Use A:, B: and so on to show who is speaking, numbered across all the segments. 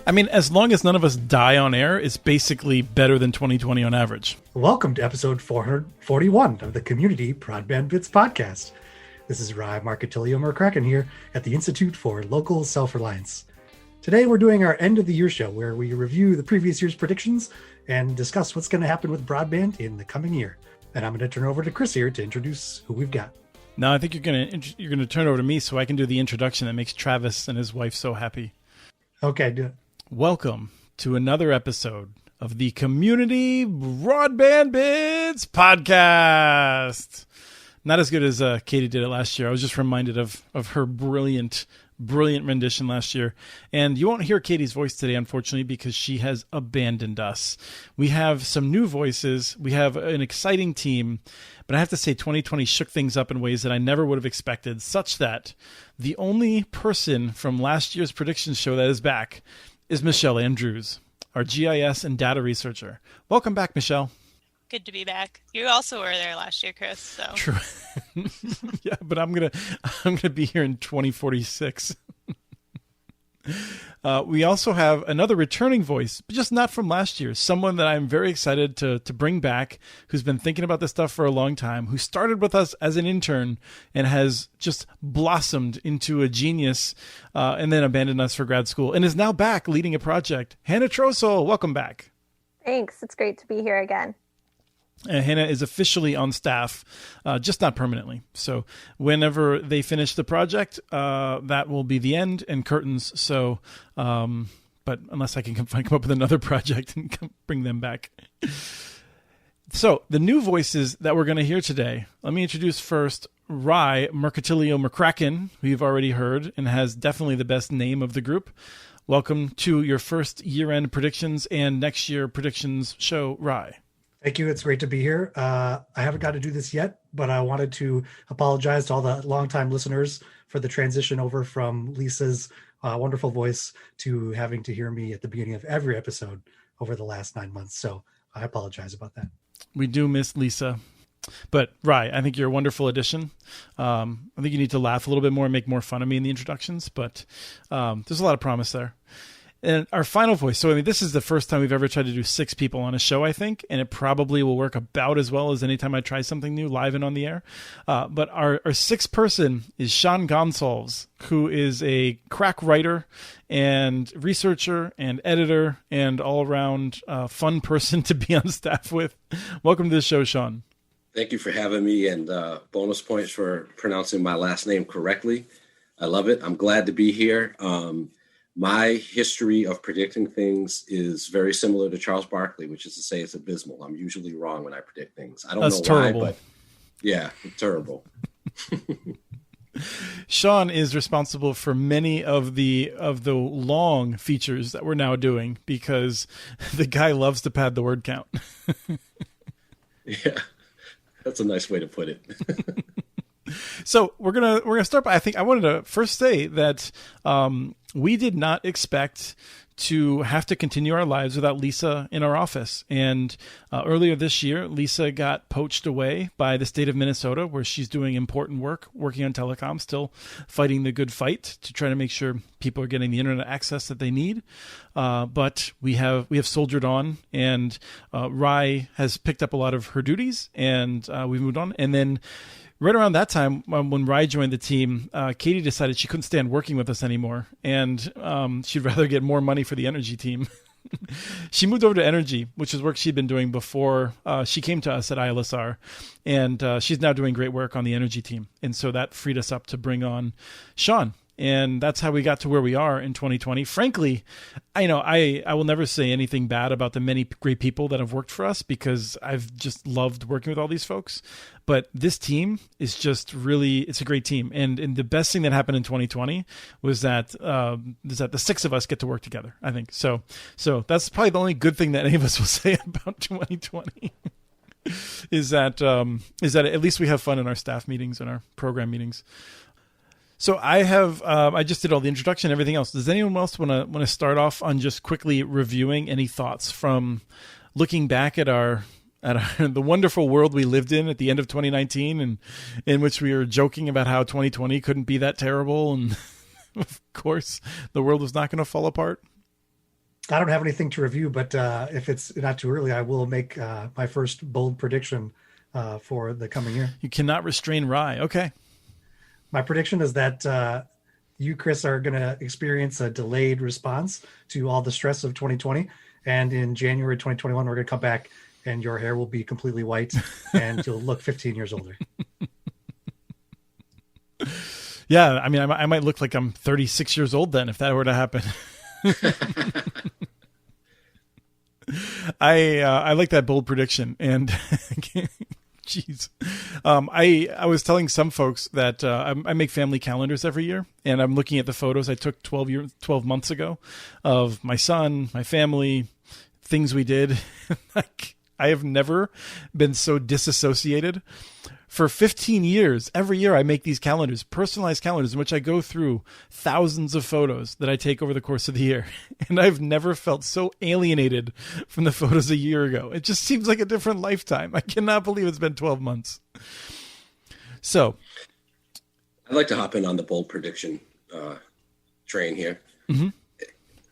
A: I mean, as long as none of us die on air, it's basically better than 2020 on average.
B: Welcome to episode 441 of the Community Broadband Bits podcast. This is Rye Marketilio McCracken here at the Institute for Local Self-Reliance. Today we're doing our end of the year show where we review the previous year's predictions and discuss what's going to happen with broadband in the coming year. And I'm going to turn over to Chris here to introduce who we've got.
A: No, I think you're going to turn over to me so I can do the introduction that makes Travis and his wife so happy.
B: Okay, do it.
A: Welcome to another episode of the Community Broadband Bits podcast. Not as good as Katie did it last year. I was just reminded of her brilliant rendition last year. And you won't hear Katie's voice today, unfortunately, because she has abandoned us. We have some new voices. We have an exciting team. But I have to say 2020 shook things up in ways that I never would have expected, such that the only person from last year's predictions show that is back is Michelle Andrews, our GIS and data researcher. Welcome back, Michelle.
C: Good to be back. You also were there last year, Chris. So
A: true. Yeah, but I'm gonna be here in 2046. We also have another returning voice, but just not from last year. Someone that I'm very excited to bring back, who's been thinking about this stuff for a long time, who started with us as an intern and has just blossomed into a genius, and then abandoned us for grad school and is now back leading a project. Hannah Trosel, welcome back.
D: Thanks. It's great to be here again.
A: Hannah is officially on staff, just not permanently. So whenever they finish the project, that will be the end and curtains. So, but unless I can come up with another project and bring them back. So the new voices that we're going to hear today, let me introduce first Rye Marketilio McCracken, who you've already heard and has definitely the best name of the group. Welcome to your first year-end predictions and next year predictions show, Rye.
B: Thank you. It's great to be here. I haven't got to do this yet, but I wanted to apologize to all the longtime listeners for the transition over from Lisa's wonderful voice to having to hear me at the beginning of every episode over the last 9 months. So I apologize about that.
A: We do miss Lisa. But, Rye, I think you're a wonderful addition. I think you need to laugh a little bit more and make more fun of me in the introductions, but there's a lot of promise there. And our final voice. So, I mean, this is the first time we've ever tried to do 6 people on a show, I think, and it probably will work about as well as anytime I try something new live and on the air. But our 6th person is Sean Gonsalves, who is a crack writer and researcher and editor and all-around fun person to be on staff with. Welcome to the show, Sean.
E: Thank you for having me, and bonus points for pronouncing my last name correctly. I love it. I'm glad to be here. My history of predicting things is very similar to Charles Barkley, which is to say it's abysmal. I'm usually wrong when I predict things. I don't know
A: terrible.
E: why, but yeah, it's terrible.
A: Sean is responsible for many of the long features that we're now doing because the guy loves to pad the word count.
E: Yeah, that's a nice way to put it.
A: So we're gonna start by, I wanted to first say that we did not expect to have to continue our lives without Lisa in our office. And earlier this year, Lisa got poached away by the state of Minnesota, where she's doing important work, working on telecom, still fighting the good fight to try to make sure people are getting the internet access that they need. But we have soldiered on, and Rye has picked up a lot of her duties, and we've moved on. And then right around that time, when Rye joined the team, Katie decided she couldn't stand working with us anymore, and she'd rather get more money for the energy team. She moved over to energy, which is work she'd been doing before she came to us at ILSR, and she's now doing great work on the energy team. And so that freed us up to bring on Sean. And that's how we got to where we are in 2020. Frankly, I will never say anything bad about the many great people that have worked for us, because I've just loved working with all these folks. But this team is just really, it's a great team. And the best thing that happened in 2020 was that the 6 of us get to work together, I think. So that's probably the only good thing that any of us will say about 2020 is that at least we have fun in our staff meetings and our program meetings. So I just did all the introduction and everything else. Does anyone else want to start off on just quickly reviewing any thoughts from looking back at the wonderful world we lived in at the end of 2019, and in which we were joking about how 2020 couldn't be that terrible, and of course the world was not going to fall apart?
B: I don't have anything to review, but if it's not too early, I will make my first bold prediction for the coming year.
A: You cannot restrain Rye. Okay.
B: My prediction is that you, Chris, are going to experience a delayed response to all the stress of 2020. And in January 2021, we're going to come back and your hair will be completely white and you'll look 15 years older.
A: Yeah, I mean, I might look like I'm 36 years old then if that were to happen. I like that bold prediction, and jeez, I was telling some folks that I make family calendars every year, and I'm looking at the photos I took 12 months ago of my son, my family, things we did. Like, I have never been so disassociated. For 15 years, every year I make these calendars, personalized calendars, in which I go through thousands of photos that I take over the course of the year. And I've never felt so alienated from the photos a year ago. It just seems like a different lifetime. I cannot believe it's been 12 months. So
E: I'd like to hop in on the bold prediction train here.
A: Mm-hmm.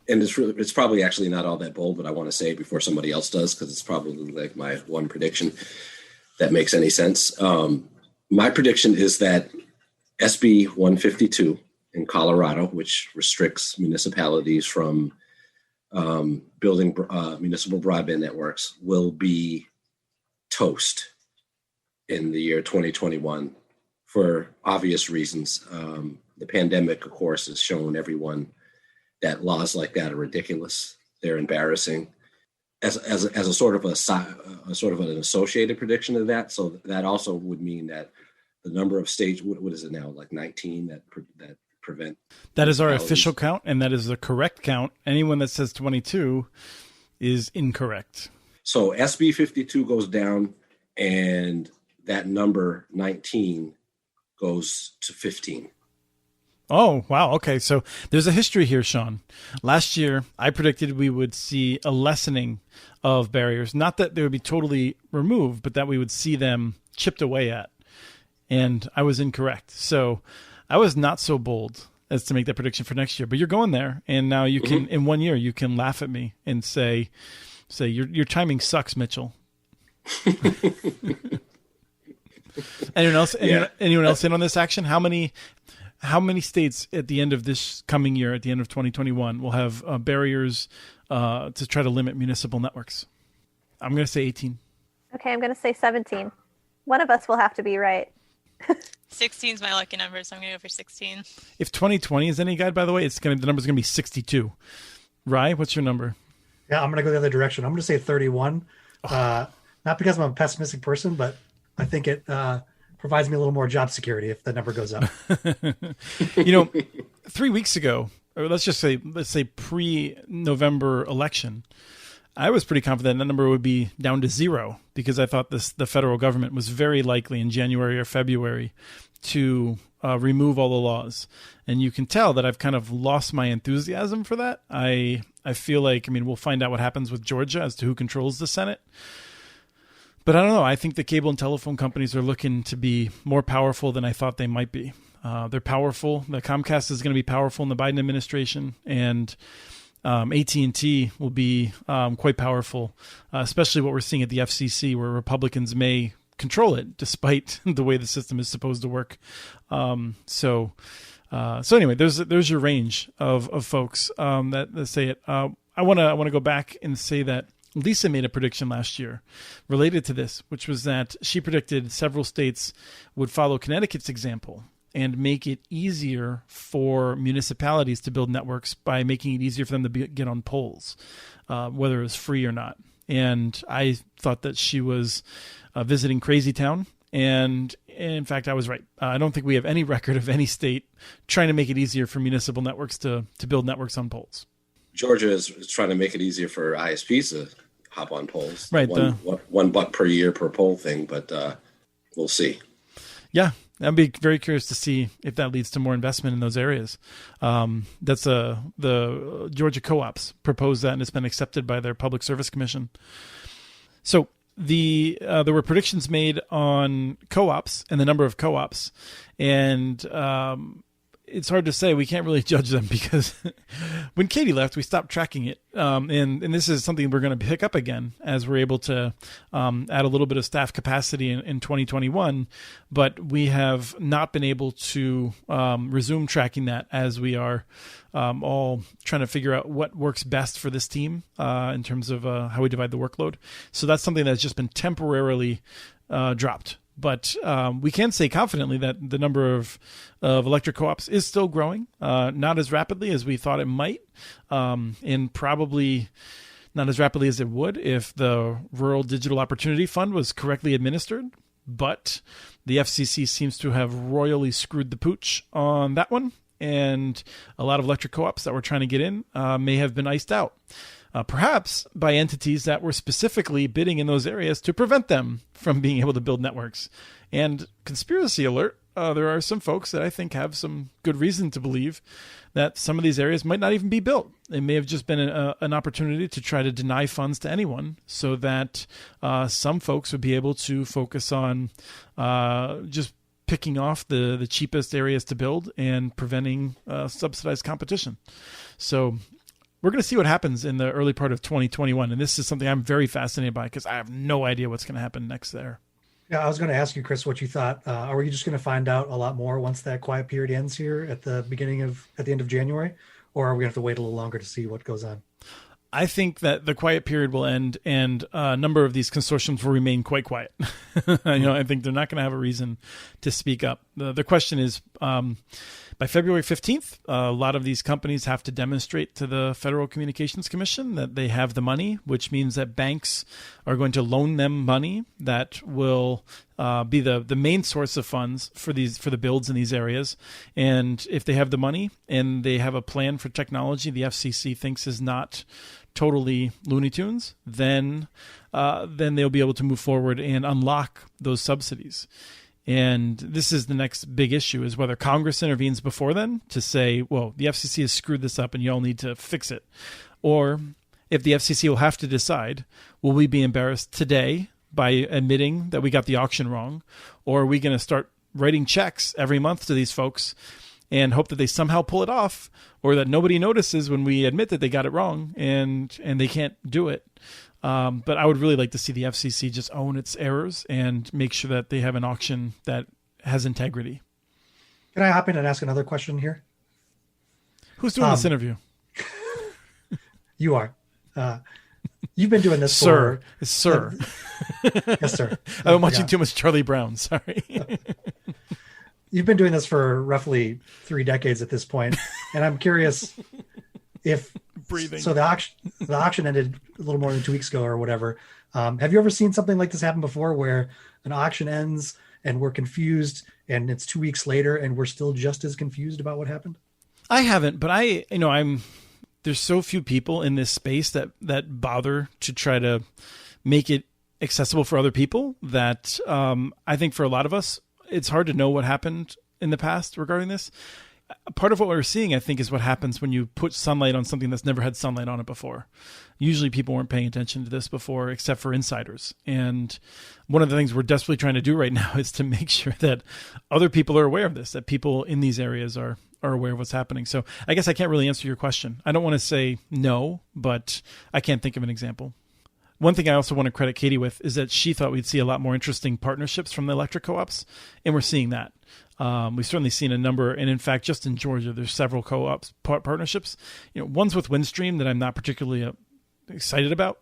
E: And it's probably actually not all that bold, but I want to say it before somebody else does, because it's probably like my one prediction that makes any sense. My prediction is that SB 152 in Colorado, which restricts municipalities from building municipal broadband networks, will be toast in the year 2021 for obvious reasons. The pandemic, of course, has shown everyone that laws like that are ridiculous. They're embarrassing. As a sort of an associated prediction of that. So that also would mean that the number of states, what is it now, like 19 that prevent.
A: That is our official count, and that is the correct count. Anyone that says 22 is incorrect.
E: So SB 52 goes down, and that number 19 goes to 15.
A: Oh, wow. Okay. So there's a history here, Sean. Last year, I predicted we would see a lessening of barriers. Not that they would be totally removed, but that we would see them chipped away at. And I was incorrect. So I was not so bold as to make that prediction for next year. But you're going there. And now you can, in 1 year, you can laugh at me and say your timing sucks, Mitchell. Anyone else? Anyone else in on this action? How many states at the end of this coming year, at the end of 2021, will have barriers to try to limit municipal networks? I'm going to say 18.
D: Okay, I'm going to say 17. One of us will have to be right.
C: 16 is my lucky number, so I'm going to go for 16.
A: If 2020 is any guide, by the way, the number's going to be 62. Rye, what's your number?
B: Yeah, I'm going to go the other direction. I'm going to say 31. Not because I'm a pessimistic person, but I think it provides me a little more job security if the number goes up.
A: 3 weeks ago, or let's say pre-November election, I was pretty confident that number would be down to 0 because I thought the federal government was very likely in January or February to remove all the laws. And you can tell that I've kind of lost my enthusiasm for that. I feel like, we'll find out what happens with Georgia as to who controls the Senate. But I don't know. I think the cable and telephone companies are looking to be more powerful than I thought they might be. They're powerful. The Comcast is going to be powerful in the Biden administration, and AT&T will be quite powerful, especially what we're seeing at the FCC, where Republicans may control it despite the way the system is supposed to work. So anyway, there's your range of folks that say it. I want to go back and say that Lisa made a prediction last year related to this, which was that she predicted several states would follow Connecticut's example and make it easier for municipalities to build networks by making it easier for them to get on poles, whether it was free or not. And I thought that she was visiting Crazy Town. And in fact, I was right. I don't think we have any record of any state trying to make it easier for municipal networks to build networks on poles.
E: Georgia is trying to make it easier for ISPs to hop on poles.
A: Right.
E: $1 per year per pole thing, but we'll see.
A: Yeah. I'd be very curious to see if that leads to more investment in those areas. That's the Georgia co-ops proposed that, and it's been accepted by their Public Service Commission. So there were predictions made on co-ops and the number of co-ops, and it's hard to say. We can't really judge them because when Katie left, we stopped tracking it. And this is something we're going to pick up again as we're able to add a little bit of staff capacity in 2021. But we have not been able to resume tracking that as we are all trying to figure out what works best for this team in terms of how we divide the workload. So that's something that's just been temporarily dropped. But we can say confidently that the number of electric co-ops is still growing, not as rapidly as we thought it might, and probably not as rapidly as it would if the Rural Digital Opportunity Fund was correctly administered. But the FCC seems to have royally screwed the pooch on that one, and a lot of electric co-ops that were trying to get in may have been iced out. Perhaps by entities that were specifically bidding in those areas to prevent them from being able to build networks. And conspiracy alert, there are some folks that I think have some good reason to believe that some of these areas might not even be built. It may have just been an opportunity to try to deny funds to anyone so that some folks would be able to focus on just picking off the cheapest areas to build and preventing subsidized competition. So we're going to see what happens in the early part of 2021. And this is something I'm very fascinated by because I have no idea what's going to happen next there.
B: Yeah, I was going to ask you, Chris, what you thought. Are we just going to find out a lot more once that quiet period ends here at the end of January? Or are we going to have to wait a little longer to see what goes on?
A: I think that the quiet period will end and a number of these consortiums will remain quite quiet. I think they're not going to have a reason to speak up. The question is, by February 15th, a lot of these companies have to demonstrate to the Federal Communications Commission that they have the money, which means that banks are going to loan them money that will be the main source of funds for the builds in these areas. And if they have the money and they have a plan for technology the FCC thinks is not totally Looney Tunes, then they'll be able to move forward and unlock those subsidies. And this is the next big issue, is whether Congress intervenes before then to say, well, the FCC has screwed this up and you all need to fix it. Or if the FCC will have to decide, will we be embarrassed today by admitting that we got the auction wrong? Or are we going to start writing checks every month to these folks and hope that they somehow pull it off, or that nobody notices when we admit that they got it wrong and they can't do it? But I would really like to see the FCC just own its errors and make sure that they have an auction that has integrity.
B: Can I hop in and ask another question here?
A: Who's doing this interview?
B: You are. You've been doing this
A: Sir.
B: for...
A: Sir.
B: Yes, sir.
A: I'm watching too much Charlie Brown. Sorry.
B: You've been doing this for roughly 3 decades at this point, and I'm curious if...
A: Breathing.
B: So the auction ended a little more than 2 weeks ago or whatever. Have you ever seen something like this happen before, where an auction ends and we're confused and it's 2 weeks later and we're still just as confused about what happened? I
A: haven't, but there's so few people in this space that bother to try to make it accessible for other people that I think for a lot of us, it's hard to know what happened in the past regarding this. Part of what we're seeing, I think, is what happens when you put sunlight on something that's never had sunlight on it before. Usually people weren't paying attention to this before, except for insiders. And one of the things we're desperately trying to do right now is to make sure that other people are aware of this, that people in these areas are aware of what's happening. So I guess I can't really answer your question. I don't want to say no, but I can't think of an example. One thing I also want to credit Katie with is that she thought we'd see a lot more interesting partnerships from the electric co-ops, and we're seeing that. We've certainly seen a number, and in fact, just in Georgia, there's several co-ops partnerships. One's with Windstream that I'm not particularly excited about.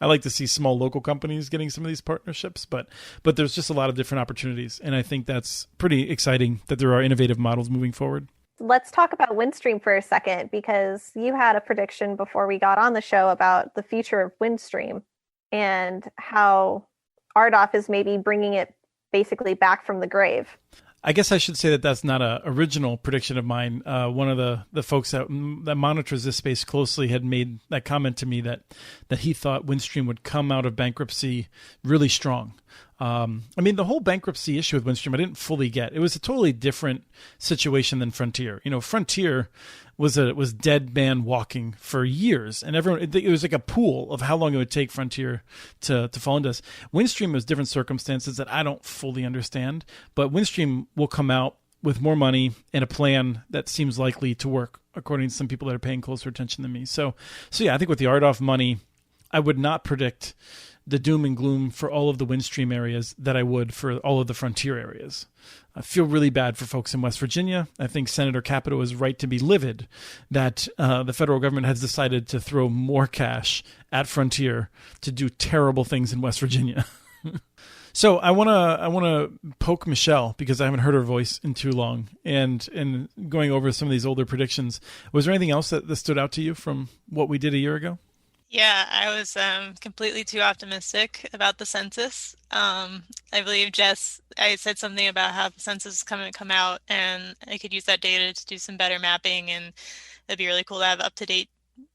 A: I like to see small local companies getting some of these partnerships, but there's just a lot of different opportunities, and I think that's pretty exciting that there are innovative models moving forward.
D: Let's talk about Windstream for a second, because you had a prediction before we got on the show about the future of Windstream and how RDOF is maybe bringing it basically back from the grave.
A: I guess I should say that that's not an original prediction of mine. One of the folks that monitors this space closely had made that comment to me that he thought Windstream would come out of bankruptcy really strong. The whole bankruptcy issue with Windstream, I didn't fully get. It was a totally different situation than Frontier. Frontier was dead man walking for years, and it was like a pool of how long it would take Frontier to fall into this. Windstream was different circumstances that I don't fully understand, but Windstream will come out with more money and a plan that seems likely to work, according to some people that are paying closer attention than me. So yeah, I think with the RDOF money, I would not predict the doom and gloom for all of the Windstream areas that I would for all of the frontier areas. I feel really bad for folks in West Virginia. I think Senator Capito is right to be livid that the federal government has decided to throw more cash at Frontier to do terrible things in West Virginia. So I want to poke Michelle because I haven't heard her voice in too long, and going over some of these older predictions. Was there anything else that stood out to you from what we did a year ago?
C: Yeah, I was completely too optimistic about the census. I believe I said something about how the census is going to come out and I could use that data to do some better mapping, and it'd be really cool to have up-to-date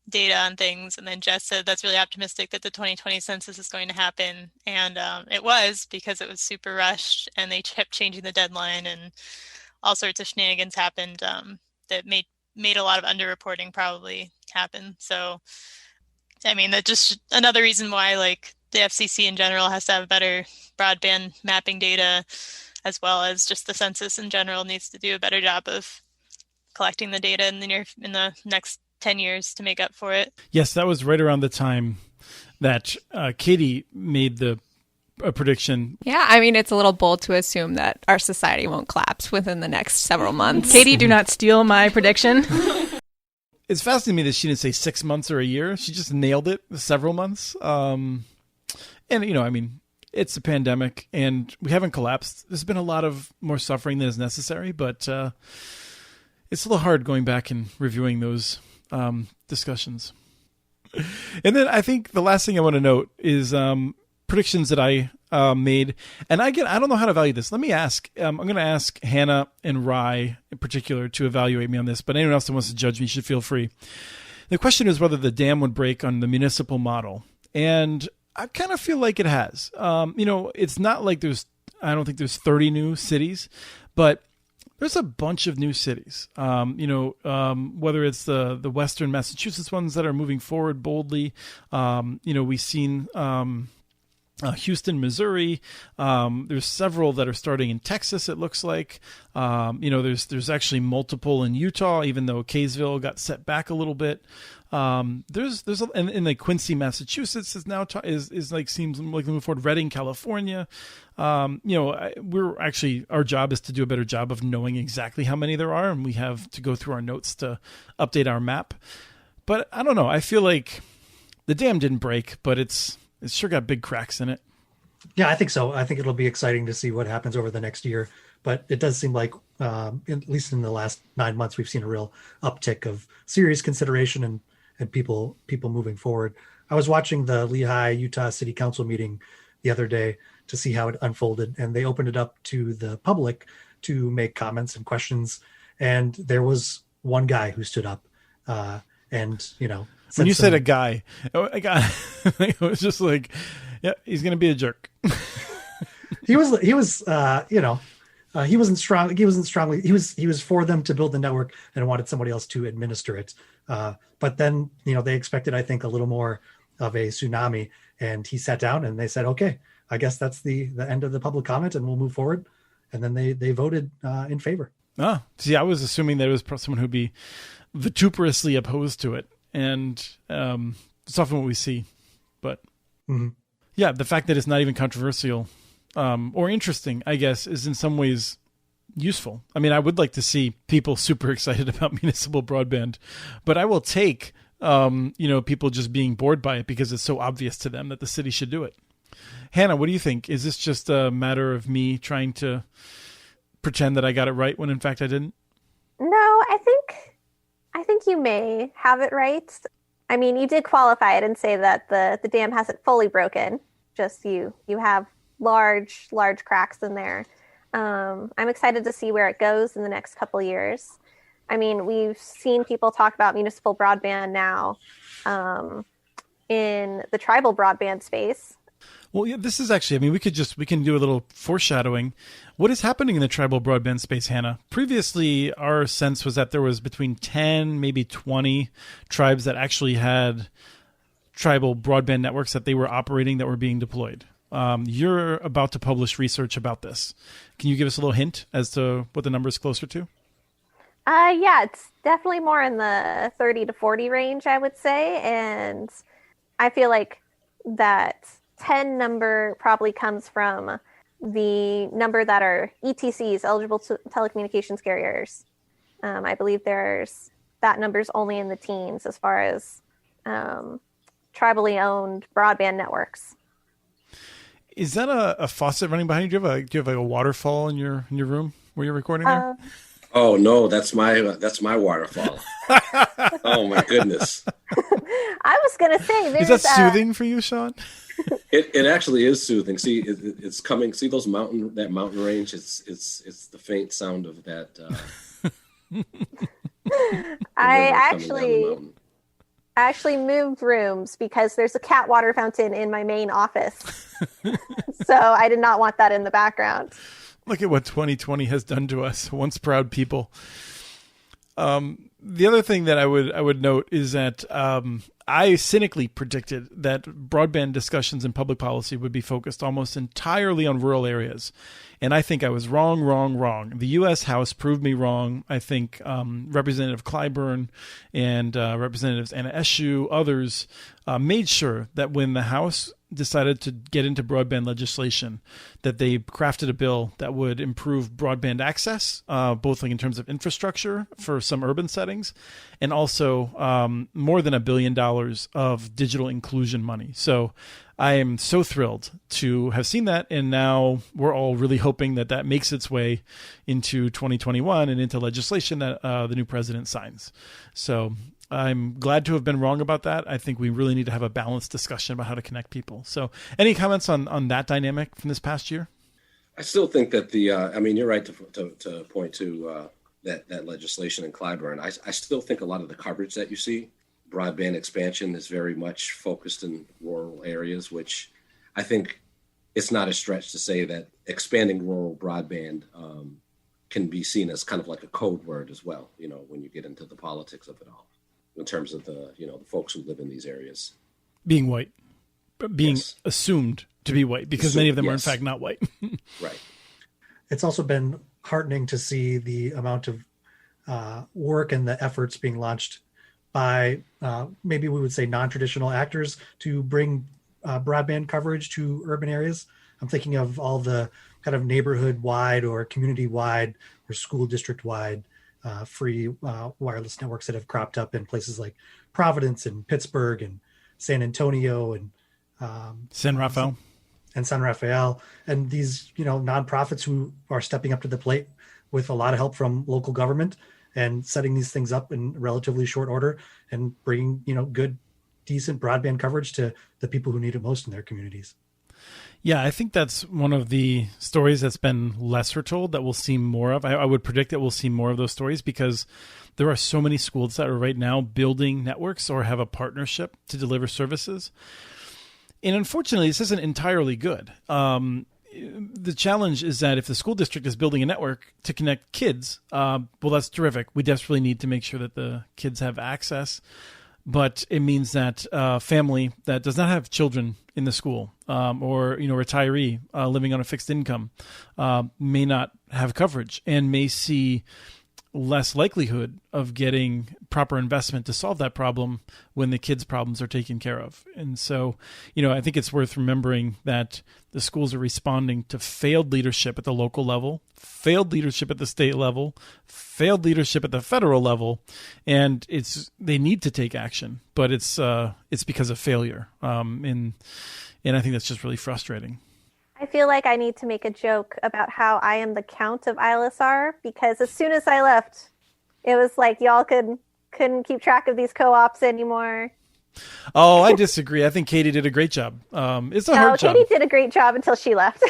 C: data on things. And then Jess said that's really optimistic that the 2020 census is going to happen. And it was, because it was super rushed and they kept changing the deadline and all sorts of shenanigans happened that made a lot of underreporting probably happen. So I mean, that's just another reason why, like, the FCC in general has to have better broadband mapping data, as well as just the census in general needs to do a better job of collecting the data in the next 10 years to make up for it.
A: Yes, that was right around the time that Katie made a prediction.
F: Yeah, I mean, it's a little bold to assume that our society won't collapse within the next several months.
G: Katie, do not steal my prediction.
A: It's fascinating to me that she didn't say 6 months or a year. She just nailed it, several months. And, I mean, it's a pandemic and we haven't collapsed. There's been a lot of more suffering than is necessary, but it's a little hard going back and reviewing those discussions. And then I think the last thing I want to note is predictions that I made. And I don't know how to value this. Let me ask. I'm going to ask Hannah and Rye in particular to evaluate me on this, but anyone else that wants to judge me should feel free. The question is whether the dam would break on the municipal model. And I kind of feel like it has. It's not like I don't think there's 30 new cities, but there's a bunch of new cities, whether it's the Western Massachusetts ones that are moving forward boldly. We've seen Houston, Missouri. There's several that are starting in Texas, it looks like. There's actually multiple in Utah, even though Kaysville got set back a little bit. And like Quincy, Massachusetts is now seems like moving forward. Redding, California. Our job is to do a better job of knowing exactly how many there are, and we have to go through our notes to update our map. But I don't know. I feel like the dam didn't break, but it's sure got big cracks in it.
B: Yeah, I think so. I think it'll be exciting to see what happens over the next year. But it does seem like, at least in the last 9 months, we've seen a real uptick of serious consideration and people moving forward. I was watching the Lehigh, Utah City Council meeting the other day to see how it unfolded, and they opened it up to the public to make comments and questions. And there was one guy who stood up,
A: when you said a guy, it was just like, yeah, he's going to be a jerk.
B: he wasn't strong. He was for them to build the network and wanted somebody else to administer it. But then, they expected, I think, a little more of a tsunami, and he sat down and they said, okay, I guess that's the end of the public comment and we'll move forward. And then they voted in favor. Oh,
A: see, I was assuming that it was someone who'd be vituperously opposed to it. And it's often what we see. But yeah, the fact that it's not even controversial or interesting, I guess, is in some ways useful. I mean, I would like to see people super excited about municipal broadband, but I will take, people just being bored by it because it's so obvious to them that the city should do it. Hannah, what do you think? Is this just a matter of me trying to pretend that I got it right when in fact I didn't?
D: No, I think you may have it right. I mean, you did qualify it and say that the dam hasn't fully broken. Just you have large cracks in there. I'm excited to see where it goes in the next couple of years. I mean, we've seen people talk about municipal broadband now in the tribal broadband space.
A: Well, yeah, this is actually, I mean, we can do a little foreshadowing. What is happening in the tribal broadband space, Hannah? Previously, our sense was that there was between 10, maybe 20 tribes that actually had tribal broadband networks that they were operating that were being deployed. you're about to publish research about this. Can you give us a little hint as to what the number is closer to?
D: Yeah, it's definitely more in the 30 to 40 range, I would say. And I feel like that 10 number probably comes from the number that are ETCs, eligible telecommunications carriers. I believe that number's only in the teens as far as tribally owned broadband networks.
A: Is that a faucet running behind you? Do you have like a waterfall in your room where you're recording there?
E: Oh no, that's my waterfall. Oh my goodness.
D: I was gonna say,
A: is that soothing for you, Sean?
E: It actually is soothing. See, it's coming. See that mountain range. It's the faint sound of that.
D: I actually moved rooms because there's a cat water fountain in my main office, so I did not want that in the background.
A: Look at what 2020 has done to us, once proud people. The other thing that I would note is that I cynically predicted that broadband discussions in public policy would be focused almost entirely on rural areas. And I think I was wrong. The U.S. House proved me wrong. I think Representative Clyburn and Representatives Anna Eshoo, others, made sure that when the House decided to get into broadband legislation, that they crafted a bill that would improve broadband access, both like in terms of infrastructure for some urban settings, and also more than $1 billion of digital inclusion money. So I am so thrilled to have seen that, and now we're all really hoping that that makes its way into 2021 and into legislation that the new president signs. So I'm glad to have been wrong about that. I think we really need to have a balanced discussion about how to connect people. So any comments on that dynamic from this past year?
E: I still think that you're right to point to that legislation in Clyburn. I still think a lot of the coverage that you see, broadband expansion, is very much focused in rural areas, which I think it's not a stretch to say that expanding rural broadband can be seen as kind of like a code word as well, when you get into the politics of it all, in terms of the folks who live in these areas.
A: Being white, being
E: yes.
A: assumed to be white, because many of them are in fact not white.
E: Right.
B: It's also been heartening to see the amount of work and the efforts being launched by maybe we would say non-traditional actors to bring broadband coverage to urban areas. I'm thinking of all the kind of neighborhood-wide or community-wide or school district-wide free wireless networks that have cropped up in places like Providence and Pittsburgh and San Antonio and
A: San Rafael.
B: And San Rafael, and these nonprofits who are stepping up to the plate with a lot of help from local government and setting these things up in relatively short order and bringing good, decent broadband coverage to the people who need it most in their communities.
A: Yeah, I think that's one of the stories that's been lesser told that we'll see more of. I would predict that we'll see more of those stories because there are so many schools that are right now building networks or have a partnership to deliver services. And unfortunately, this isn't entirely good. The challenge is that if the school district is building a network to connect kids, well, that's terrific. We desperately need to make sure that the kids have access. But it means that a family that does not have children in the school or, retiree living on a fixed income may not have coverage and may see less likelihood of getting proper investment to solve that problem when the kids' problems are taken care of. And so, I think it's worth remembering that the schools are responding to failed leadership at the local level, failed leadership at the state level, failed leadership at the federal level, and they need to take action, but it's because of failure. And I think that's just really frustrating.
D: I feel like I need to make a joke about how I am the count of ILSR, because as soon as I left, it was like y'all couldn't keep track of these co-ops anymore.
A: Oh, I disagree. I think Katie did a great job. It's a hard job.
D: Katie did a great job until she left.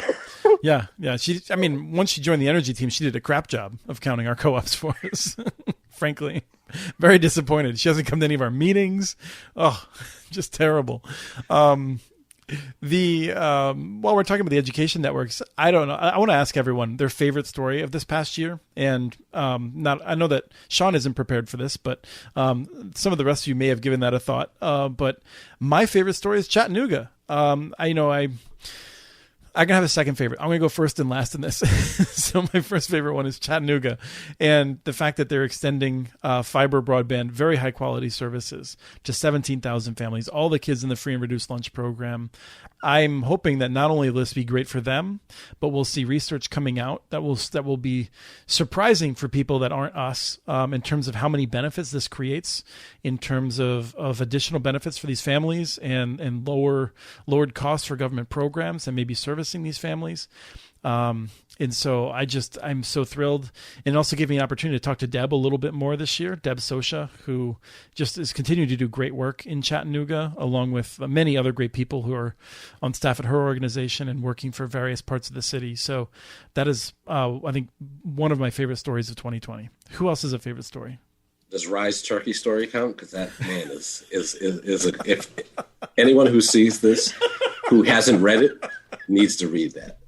A: Yeah. Once she joined the energy team, she did a crap job of counting our co-ops for us. Frankly, very disappointed. She hasn't come to any of our meetings. Oh, just terrible. While we're talking about the education networks, I don't know. I want to ask everyone their favorite story of this past year. And I know that Sean isn't prepared for this, but some of the rest of you may have given that a thought. But my favorite story is Chattanooga. I, you know, I, I can have a second favorite. I'm going to go first and last in this. So my first favorite one is Chattanooga, and the fact that they're extending fiber broadband, very high quality services to 17,000 families, all the kids in the free and reduced lunch program. I'm hoping that not only will this be great for them, but we'll see research coming out that will be surprising for people that aren't us, in terms of how many benefits this creates, in terms of additional benefits for these families and lowered costs for government programs and maybe servicing these families. And so I'm so thrilled, and also giving me an opportunity to talk to Deb a little bit more this year, Deb Sosha, who just is continuing to do great work in Chattanooga, along with many other great people who are on staff at her organization and working for various parts of the city. So that is, I think, one of my favorite stories of 2020. Who else is a favorite story?
E: Does Rye's turkey story count? Because that man is if anyone who sees this who hasn't read it needs to read that.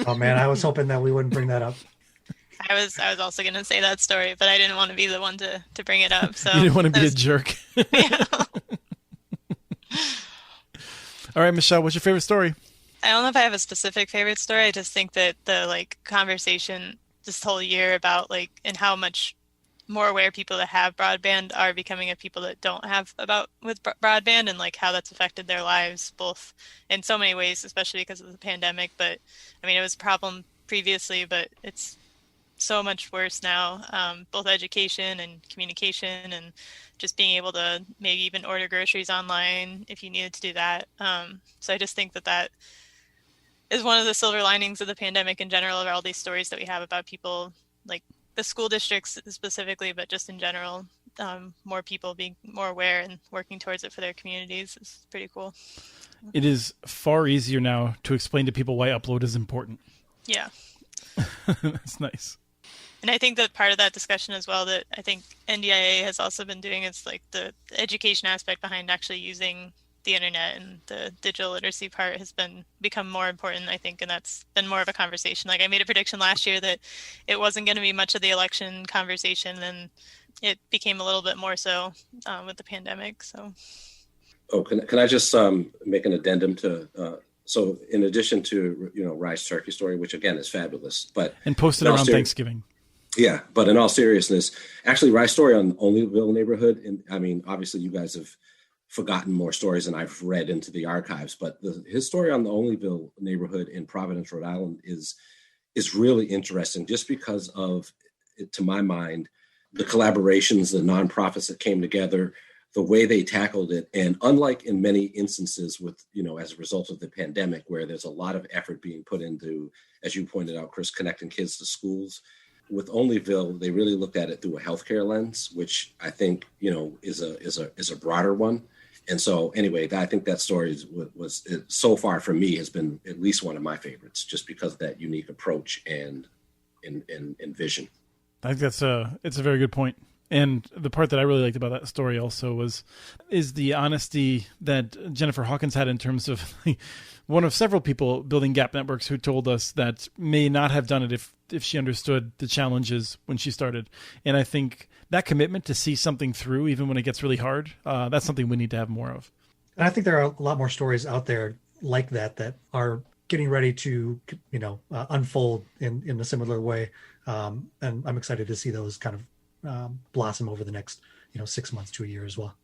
B: Oh man, I was hoping that we wouldn't bring that up.
C: I was also going to say that story, but I didn't want to be the one to bring it up. So
A: you didn't want to be a jerk.
C: Yeah.
A: All right, Michelle, what's your favorite story?
C: I don't know if I have a specific favorite story. I just think that the conversation this whole year about and how much more aware people that have broadband are becoming of people that don't have with broadband, and how that's affected their lives, both in so many ways, especially because of the pandemic. But I mean, it was a problem previously, but it's so much worse now, both education and communication, and just being able to maybe even order groceries online if you needed to do that. So I just think that is one of the silver linings of the pandemic in general, of all these stories that we have about people, the school districts specifically, but just in general, more people being more aware and working towards it for their communities is pretty cool.
A: It is far easier now to explain to people why upload is important.
C: Yeah.
A: That's nice.
C: And I think that part of that discussion as well, that I think NDIA has also been doing, is the education aspect behind actually using the internet, and the digital literacy part has become more important, I think, and that's been more of a conversation. I made a prediction last year that it wasn't going to be much of the election conversation, and it became a little bit more so with the pandemic. So,
E: can I just make an addendum to? So, in addition to Rye's turkey story, which again is fabulous,
A: and posted around Thanksgiving.
E: Yeah, but in all seriousness, actually, Rye's story on Olneyville neighborhood, and I mean, obviously, you guys have forgotten more stories than I've read into the archives, but his story on the Olneyville neighborhood in Providence, Rhode Island is really interesting, just because of, to my mind, the collaborations, the nonprofits that came together, the way they tackled it. And unlike in many instances with, as a result of the pandemic, where there's a lot of effort being put into, as you pointed out, Chris, connecting kids to schools, with Olneyville, they really looked at it through a healthcare lens, which I think, is a broader one. And so anyway, I think that story was so far for me has been at least one of my favorites, just because of that unique approach and vision.
A: I think it's a very good point. And the part that I really liked about that story also is the honesty that Jennifer Hawkins had in terms of one of several people building Gap Networks who told us that may not have done it if she understood the challenges when she started. And I think that commitment to see something through, even when it gets really hard, that's something we need to have more of.
B: And I think there are a lot more stories out there like that are getting ready to, unfold in a similar way. And I'm excited to see those kind of blossom over the next, 6 months to a year as well.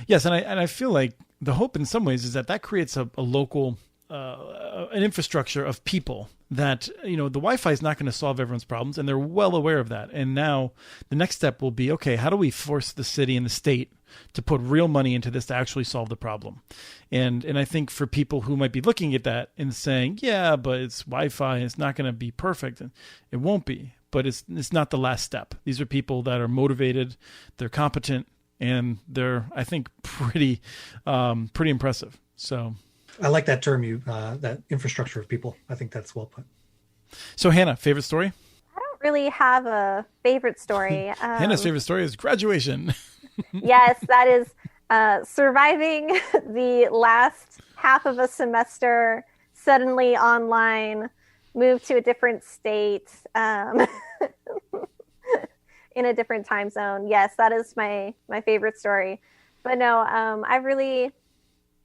A: Yes, and I feel like the hope in some ways is that creates a local an infrastructure of people that, the Wi-Fi is not going to solve everyone's problems, and they're well aware of that. And now the next step will be, okay, how do we force the city and the state to put real money into this to actually solve the problem? And I think for people who might be looking at that and saying, yeah, but it's Wi-Fi, it's not going to be perfect. And it won't be, but it's not the last step. These are people that are motivated, they're competent, and they're, I think, pretty impressive. So
B: I like that term, that infrastructure of people. I think that's well put.
A: So Hannah, favorite story?
D: I don't really have a favorite story.
A: Hannah's favorite story is graduation.
D: Yes, that is surviving the last half of a semester, suddenly online, moved to a different state, in a different time zone. Yes, that is my favorite story. But no, I really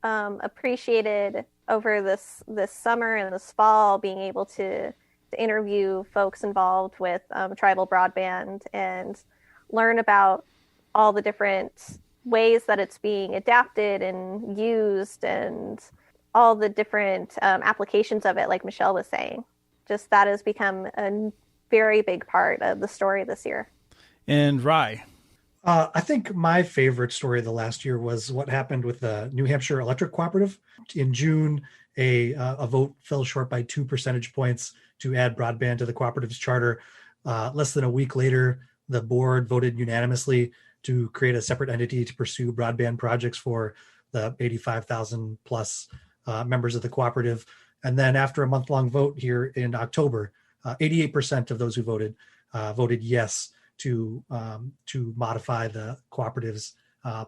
D: appreciated over this summer and this fall, being able to interview folks involved with tribal broadband and learn about all the different ways that it's being adapted and used and all the different applications of it, like Michelle was saying. Just that has become a very big part of the story this year.
A: And Rye.
B: I think my favorite story of the last year was what happened with the New Hampshire Electric Cooperative. In June, a vote fell short by 2 percentage points to add broadband to the cooperative's charter. Less than a week later, the board voted unanimously to create a separate entity to pursue broadband projects for the 85,000 plus members of the cooperative. And then after a month-long vote here in October, 88% of those who voted yes to modify the cooperative's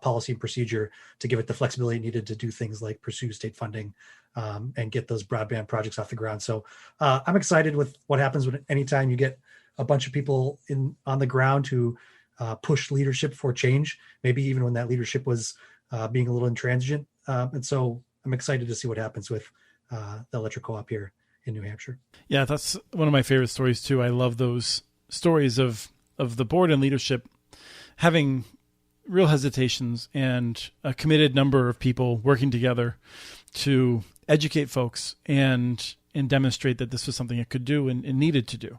B: policy and procedure to give it the flexibility needed to do things like pursue state funding and get those broadband projects off the ground. So I'm excited with what happens when anytime you get a bunch of people on the ground who push leadership for change, maybe even when that leadership was being a little intransigent. And so I'm excited to see what happens with the electric co-op here in New Hampshire.
A: Yeah, that's one of my favorite stories too. I love those stories of the board and leadership having real hesitations and a committed number of people working together to educate folks and demonstrate that this was something it could do and needed to do.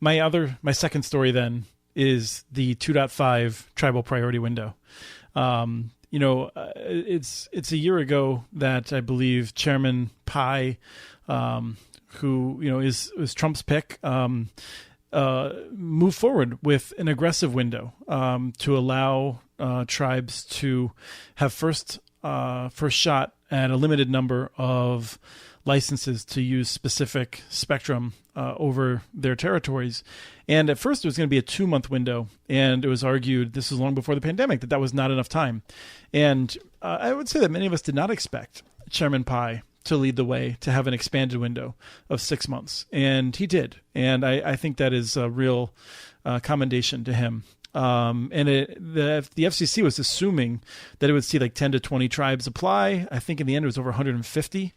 A: My second story then is the 2.5 tribal priority window. It's a year ago that I believe Chairman Pai, who is Trump's pick, move forward with an aggressive window to allow tribes to have first shot at a limited number of licenses to use specific spectrum over their territories. And at first it was going to be a 2-month window, and it was argued, this was long before the pandemic, that was not enough time. And I would say that many of us did not expect Chairman Pai to lead the way, to have an expanded window of 6 months. And he did. And I think that is a real commendation to him. And the FCC was assuming that it would see like 10 to 20 tribes apply. I think in the end it was over 150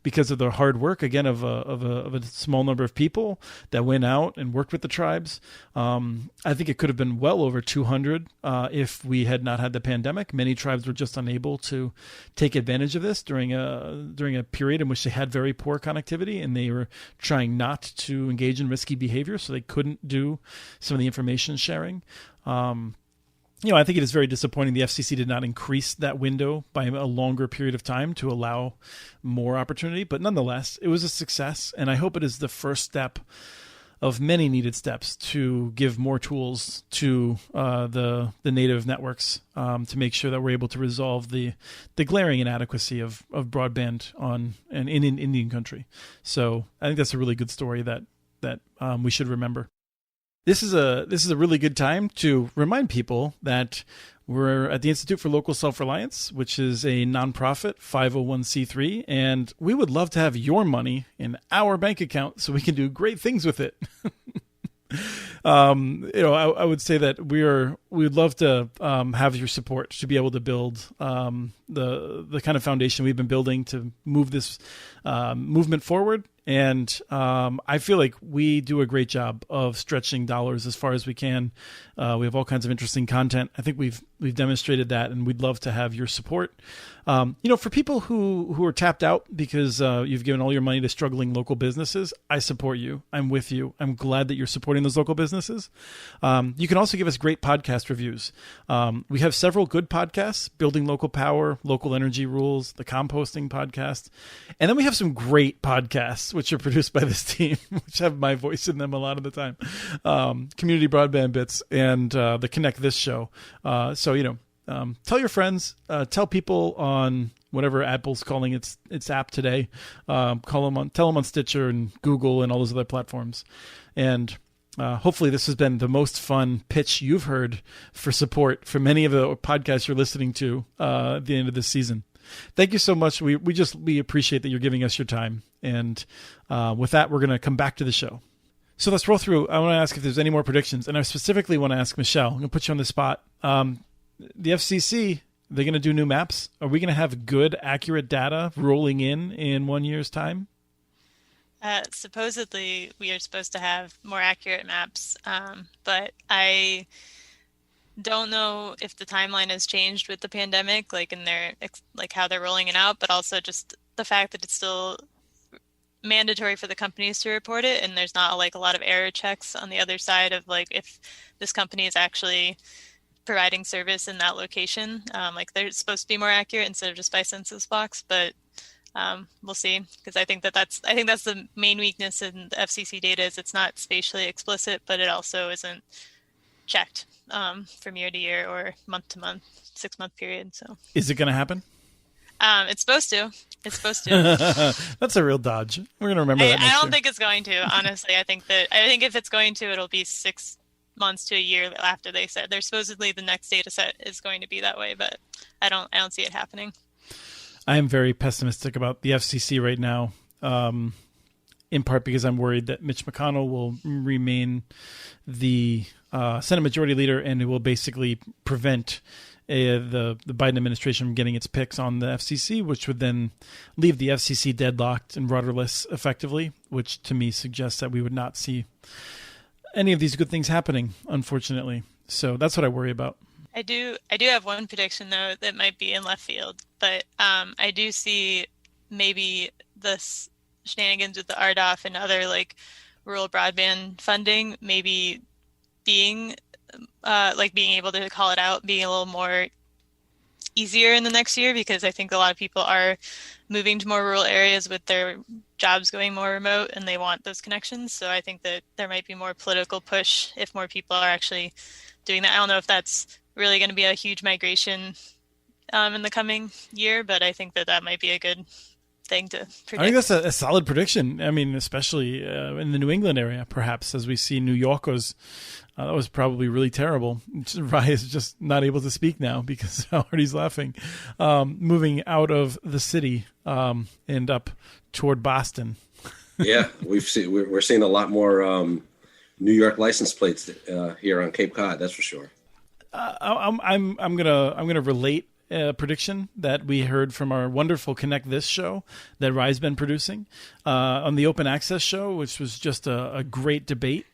A: because of the hard work, again, of a small number of people that went out and worked with the tribes. I think it could have been well over 200 if we had not had the pandemic. Many tribes were just unable to take advantage of this during a period in which they had very poor connectivity, and they were trying not to engage in risky behavior, so they couldn't do some of the information sharing. I think it is very disappointing the FCC did not increase that window by a longer period of time to allow more opportunity. But nonetheless, it was a success, and I hope it is the first step of many needed steps to give more tools to the native networks to make sure that we're able to resolve the glaring inadequacy of broadband in Indian country. So I think that's a really good story that we should remember. This is a really good time to remind people that we're at the Institute for Local Self-Reliance, which is a nonprofit 501c3, and we would love to have your money in our bank account so we can do great things with it. I would say that we'd love to have your support to be able to build the kind of foundation we've been building to move this movement forward. And I feel like we do a great job of stretching dollars as far as we can. We have all kinds of interesting content. I think we've demonstrated that, and we'd love to have your support. For people who are tapped out because you've given all your money to struggling local businesses, I support you. I'm with you. I'm glad that you're supporting those local businesses. You can also give us great podcast reviews. We have several good podcasts: Building Local Power, Local Energy Rules, the Composting Podcast, and then we have some great podcasts which are produced by this team, which have my voice in them a lot of the time. Community Broadband Bits and the Connect This show. Tell your friends, tell people on whatever Apple's calling its app today. Tell them on Stitcher and Google and all those other platforms. And hopefully this has been the most fun pitch you've heard for support for many of the podcasts you're listening to at the end of this season. Thank you so much. We appreciate that you're giving us your time. And with that, we're going to come back to the show. So let's roll through. I want to ask if there's any more predictions. And I specifically want to ask Michelle. I'm going to put you on the spot. The FCC, They're going to do new maps. Are we going to have good, accurate data rolling in 1 year's time?
C: Supposedly, we are supposed to have more accurate maps, but I don't know if the timeline has changed with the pandemic, like in their like how they're rolling it out, but also just the fact that it's still mandatory for the companies to report it, and there's not like a lot of error checks on the other side of like if this company is actually providing service in that location. Like they're supposed to be more accurate instead of just by census blocks, but we'll see, because I think that's the main weakness in the FCC data is it's not spatially explicit, but it also isn't checked from year to year or month to month, 6-month period. So
A: is it going to happen?
C: It's supposed to. It's supposed to.
A: That's a real dodge. We're going to remember that.
C: I don't think it's going to. Honestly, I think if it's going to, it'll be 6 months to a year after they said. They're supposedly the next data set is going to be that way, but I don't see it happening.
A: I am very pessimistic about the FCC right now, in part because I'm worried that Mitch McConnell will remain the Senate Majority Leader, and it will basically prevent the Biden administration from getting its picks on the FCC, which would then leave the FCC deadlocked and rudderless effectively, which to me suggests that we would not see any of these good things happening, unfortunately. So that's what I worry about.
C: I do have one prediction, though, that might be in left field, but I do see maybe the shenanigans with the RDOF and other like rural broadband funding maybe being able to call it out, being a little more easier in the next year, because I think a lot of people are moving to more rural areas with their jobs going more remote and they want those connections. So I think that there might be more political push if more people are actually doing that. I don't know if that's really going to be a huge migration in the coming year, but I think that might be a good thing to predict.
A: I think that's a solid prediction. I mean, especially in the New England area, perhaps, as we see New Yorkers. That was probably really terrible. Rye is just not able to speak now because Artie's laughing. Moving out of the city and up toward Boston.
E: Yeah, we're seeing a lot more New York license plates here on Cape Cod. That's for sure.
A: I'm gonna relate a prediction that we heard from our wonderful Connect This show that Rye's been producing on the Open Access show, which was just a great debate.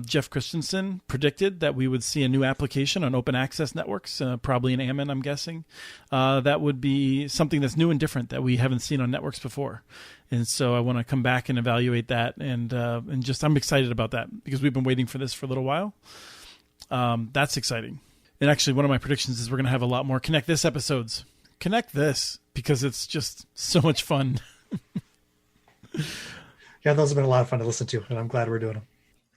A: Jeff Christensen predicted that we would see a new application on Open Access networks, probably in Ammon, I'm guessing. That would be something that's new and different that we haven't seen on networks before. And so I want to come back and evaluate that, and I'm excited about that because we've been waiting for this for a little while. That's exciting. And actually, one of my predictions is we're going to have a lot more Connect This episodes. Connect This, because it's just so much fun.
B: Yeah, those have been a lot of fun to listen to, and I'm glad we're doing them.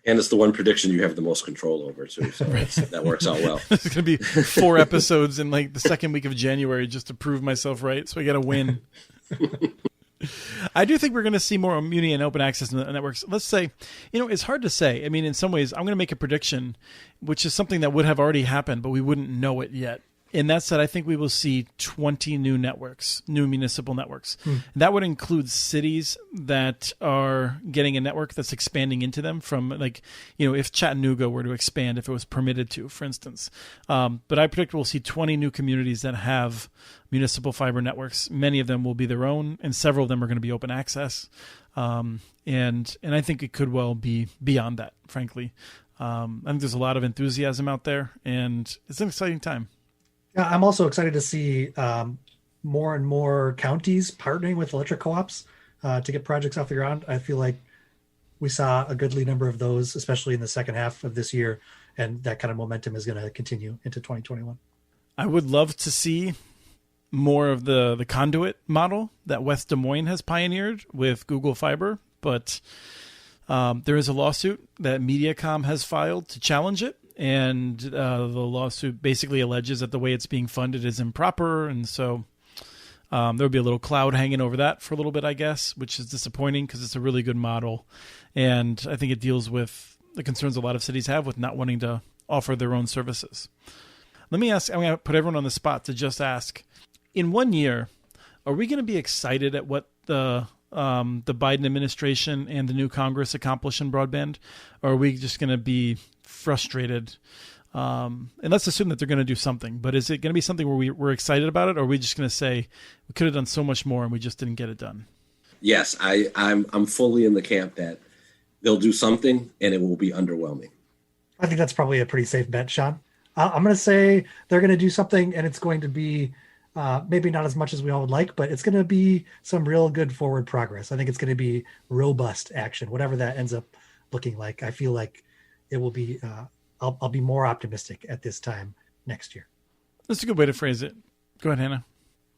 E: And it's the one prediction you have the most control over, too. So that works out well.
A: There's going to be 4 episodes in like the second week of January just to prove myself right. So I got to win. I do think we're going to see more Muni and Open Access networks. Let's say, it's hard to say. I mean, in some ways, I'm going to make a prediction, which is something that would have already happened, but we wouldn't know it yet. And that said, I think we will see 20 new networks, new municipal networks. And that would include cities that are getting a network that's expanding into them from if Chattanooga were to expand, if it was permitted to, for instance. But I predict we'll see 20 new communities that have municipal fiber networks. Many of them will be their own, and several of them are going to be open access. And I think it could well be beyond that, frankly. I think there's a lot of enthusiasm out there, and it's an exciting time.
B: Yeah, I'm also excited to see more and more counties partnering with electric co-ops to get projects off the ground. I feel like we saw a goodly number of those, especially in the second half of this year, and that kind of momentum is going to continue into 2021. I
A: would love to see more of the conduit model that West Des Moines has pioneered with Google Fiber, but there is a lawsuit that Mediacom has filed to challenge it. And the lawsuit basically alleges that the way it's being funded is improper. And so there'll be a little cloud hanging over that for a little bit, I guess, which is disappointing because it's a really good model. And I think it deals with the concerns a lot of cities have with not wanting to offer their own services. Let me ask, I'm going to put everyone on the spot to just ask, in 1 year, are we going to be excited at what the Biden administration and the new Congress accomplish in broadband? Or are we just going to be frustrated And let's assume that they're going to do something. But is it going to be something where we're excited about it, or are we just going to say we could have done so much more and we just didn't get it done?
E: Yes, I'm fully in the camp that they'll do something and it will be underwhelming.
B: I think that's probably a pretty safe bet, Sean. I'm going to say they're going to do something, and it's going to be maybe not as much as we all would like, but it's going to be some real good forward progress. I think it's going to be robust action, whatever that ends up looking like. I feel like it will be, I'll be more optimistic at this time next year.
A: That's a good way to phrase it. Go ahead, Hannah.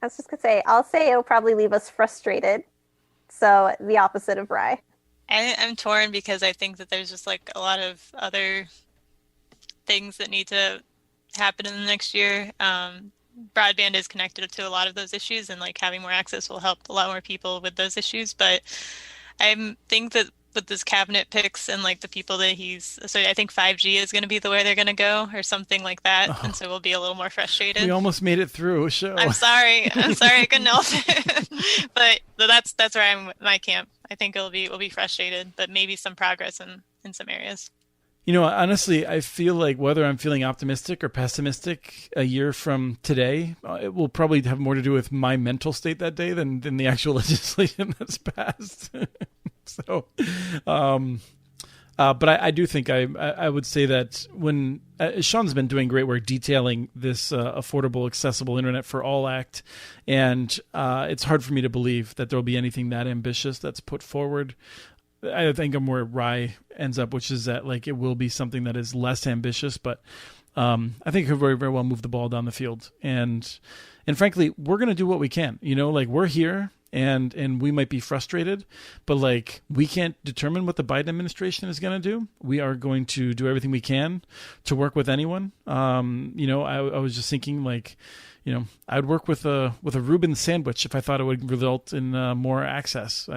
D: I was just going to say, I'll say it'll probably leave us frustrated. So the opposite of Rye.
C: I'm torn because I think that there's just like a lot of other things that need to happen in the next year. Broadband is connected to a lot of those issues, and like having more access will help a lot more people with those issues. But I think that with this cabinet picks and like the people that so I think 5G is going to be the way they're going to go or something like that. Oh. And so we'll be a little more frustrated.
A: We almost made it through a show.
C: I'm sorry. I couldn't help it. But that's where I'm my camp. I think we'll be frustrated, but maybe some progress in some areas.
A: You know, honestly, I feel like whether I'm feeling optimistic or pessimistic a year from today, it will probably have more to do with my mental state that day than the actual legislation that's passed. So, but I do think I would say that when Sean's been doing great work detailing this Affordable Accessible Internet for All Act, and it's hard for me to believe that there will be anything that ambitious that's put forward. I think I'm where Rye ends up, which is that like it will be something that is less ambitious, but I think it could very, very well move the ball down the field. And frankly, we're going to do what we can. You know, like we're here and we might be frustrated, but like we can't determine what the Biden administration is going to do. We are going to do everything we can to work with anyone. You know, I was just thinking like, you know, I would work with a Reuben sandwich if I thought it would result in more access.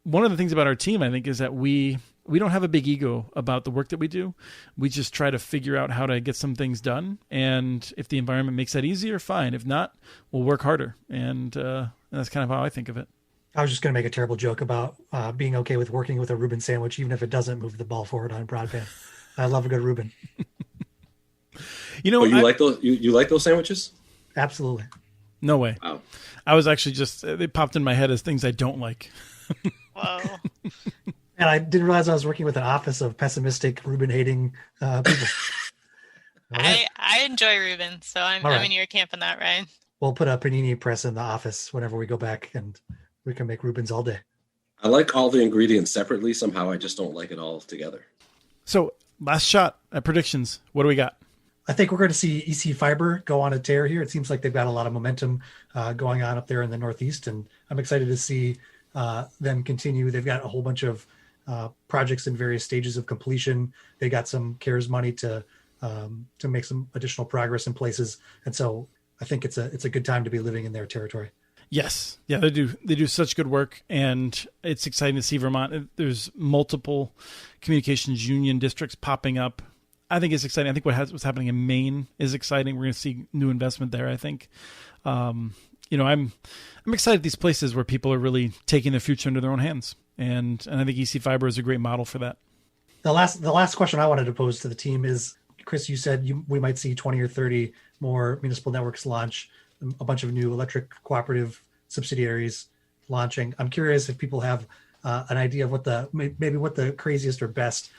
A: One of the things about our team, I think, is that we don't have a big ego about the work that we do. We just try to figure out how to get some things done. And if the environment makes that easier, fine. If not, we'll work harder. And that's kind of how I think of it.
B: I was just going to make a terrible joke about being okay with working with a Reuben sandwich, even if it doesn't move the ball forward on broadband. I love a good Reuben.
A: You know,
E: like those? You like those sandwiches?
B: Absolutely.
A: No way.
E: Wow.
A: I was actually they popped in my head as things I don't like.
C: Whoa.
B: And I didn't realize I was working with an office of pessimistic, Reuben-hating people.
C: Right. I enjoy Reuben, so I'm in your camp in that, Ryan.
B: We'll put a panini press in the office whenever we go back, and we can make Reubens all day.
E: I like all the ingredients separately. Somehow I just don't like it all together.
A: So last shot at predictions. What do we got?
B: I think we're going to see EC Fiber go on a tear here. It seems like they've got a lot of momentum going on up there in the Northeast, and I'm excited to see them continue. They've got a whole bunch of projects in various stages of completion. They got some CARES money to make some additional progress in places, and so I think it's a good time to be living in their territory.
A: Yes, yeah, they do such good work, and it's exciting to see Vermont. There's multiple communications union districts popping up. I think it's exciting. I think what's happening in Maine is exciting. We're going to see new investment there, I think. You know, I'm excited at these places where people are really taking their future into their own hands, and I think EC Fiber is a great model for that.
B: The last question I wanted to pose to the team is, Chris, you said we might see 20 or 30 more municipal networks launch, a bunch of new electric cooperative subsidiaries launching. I'm curious if people have an idea of what the craziest or best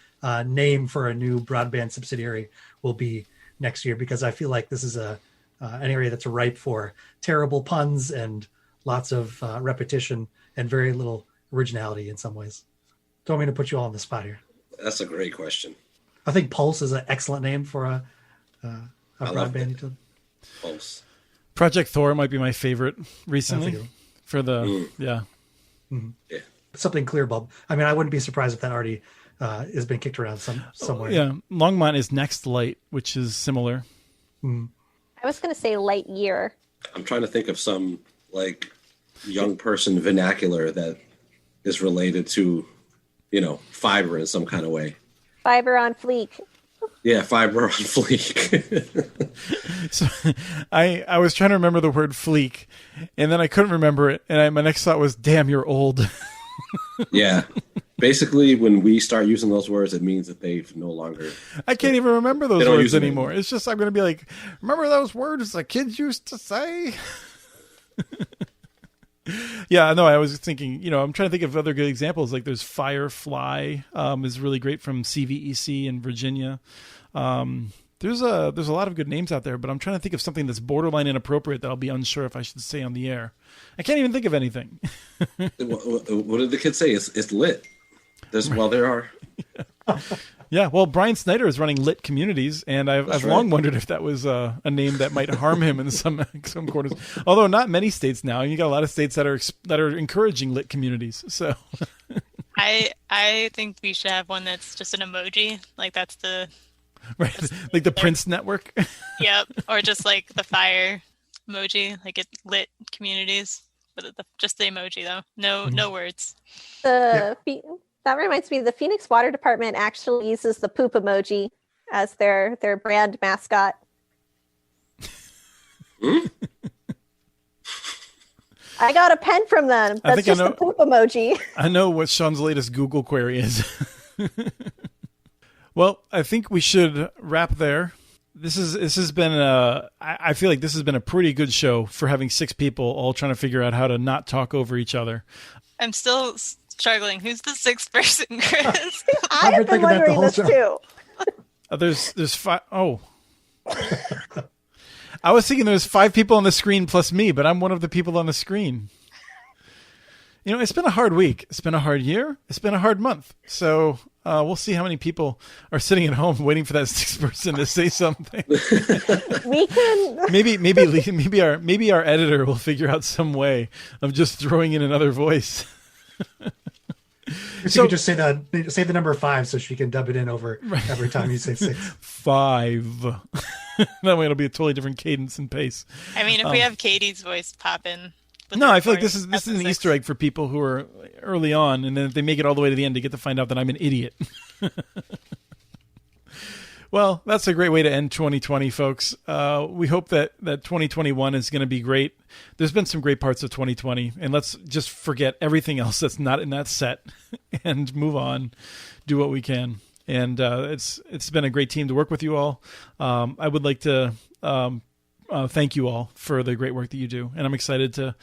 B: name for a new broadband subsidiary will be next year, because I feel like this is an area that's ripe for terrible puns and lots of repetition and very little originality in some ways. Don't mean to put you all on the spot here.
E: That's a great question.
B: I think Pulse is an excellent name for a broadband utility.
E: Pulse.
A: Project Thor might be my favorite recently for the yeah.
B: Mm-hmm.
E: Yeah.
B: Something clear bulb. I mean, I wouldn't be surprised if that already has been kicked around somewhere.
A: Yeah, Longmont is Next Light, which is similar.
B: Mm-hmm.
D: I was going to say light year.
E: I'm trying to think of some like young person vernacular that is related to, you know, fiber in some kind of way.
D: Fiber on fleek.
E: Yeah, fiber on fleek.
A: So I was trying to remember the word fleek, and then I couldn't remember it, and my next thought was, "Damn, you're old."
E: Yeah, Basically, when we start using those words, it means that they've no longer.
A: I can't even remember those
E: They don't
A: words
E: use them
A: anymore.
E: anymore.
A: It's just I'm going to be like, remember those words the kids used to say? Yeah, no, I was thinking, I'm trying to think of other good examples. Like there's Firefly is really great from CVEC in Virginia. There's a lot of good names out there, but I'm trying to think of something that's borderline inappropriate that I'll be unsure if I should say on the air. I can't even think of anything.
E: What did the kids say? It's lit. There are.
A: Yeah, well, Brian Snyder is running Lit Communities, and I've long wondered if that was a name that might harm him in some quarters. Although not many states now, you got a lot of states that are encouraging lit communities. So,
C: I think we should have one that's just an emoji, like that's the
A: right, like the Prince Network.
C: Yep, or just like the fire emoji, like it lit communities, but just the emoji though, no words.
D: That reminds me, the Phoenix Water Department actually uses the poop emoji as their brand mascot. I got a pen from them. That's just the poop emoji. I know what
A: Sean's latest Google query is. Well, I think we should wrap there. This has been I feel like this has been a pretty good show for having 6 people all trying to figure out how to not talk over each other.
C: I'm still struggling. Who's the 6th person, Chris?
D: I have been wondering this too.
A: There's 5. Oh. I was thinking there's 5 people on the screen plus me, but I'm one of the people on the screen. It's been a hard week. It's been a hard year. It's been a hard month. So we'll see how many people are sitting at home waiting for that 6th person to say something.
D: We can
A: maybe our editor will figure out some way of just throwing in another voice.
B: So you could just say the number 5 so she can dub it in over every time you say 6.
A: 5. That way it'll be a totally different cadence and pace.
C: I mean, if we have Katie's voice pop in.
A: No, I feel like this is an Easter egg for people who are early on, and then if they make it all the way to the end, to get to find out that I'm an idiot. Well, that's a great way to end 2020, folks. We hope that 2021 is going to be great. There's been some great parts of 2020, and let's just forget everything else that's not in that set and move on, do what we can. And it's been a great team to work with you all. I would like to thank you all for the great work that you do, and I'm excited to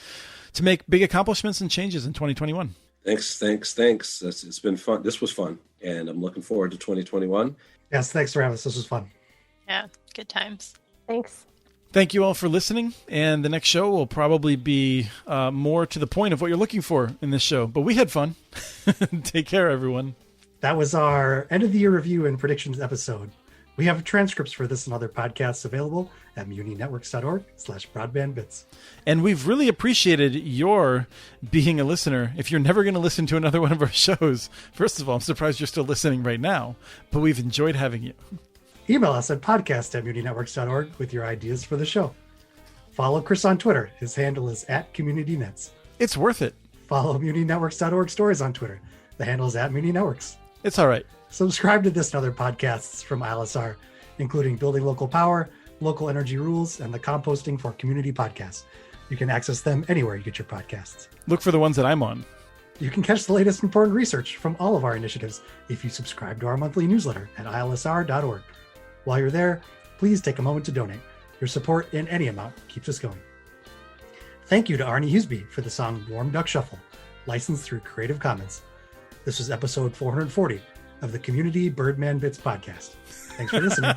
A: make big accomplishments and changes in 2021.
E: Thanks. It's been fun. This was fun, and I'm looking forward to 2021.
B: Yes, thanks for having us. This was fun.
C: Yeah, good times.
D: Thanks.
A: Thank you all for listening, and the next show will probably be more to the point of what you're looking for in this show, but we had fun. Take care, everyone.
B: That was our end of the year review and predictions episode. We have transcripts for this and other podcasts available at muninetworks.org/broadbandbits.
A: And we've really appreciated your being a listener. If you're never going to listen to another one of our shows, first of all, I'm surprised you're still listening right now, but we've enjoyed having you.
B: Email us at podcast@muninetworks.org with your ideas for the show. Follow Chris on Twitter. His handle is @CommunityNets.
A: It's worth it.
B: Follow muninetworks.org stories on Twitter. The handle is @muninetworks.
A: It's all right.
B: Subscribe to this and other podcasts from ILSR, including Building Local Power, Local Energy Rules, and the Composting for Community podcast. You can access them anywhere you get your podcasts.
A: Look for the ones that I'm on.
B: You can catch the latest important research from all of our initiatives if you subscribe to our monthly newsletter at ilsr.org. While you're there, please take a moment to donate. Your support in any amount keeps us going. Thank you to Arnie Huseby for the song Warm Duck Shuffle, licensed through Creative Commons. This was episode 440 of the Community Birdman Bits podcast. Thanks for listening.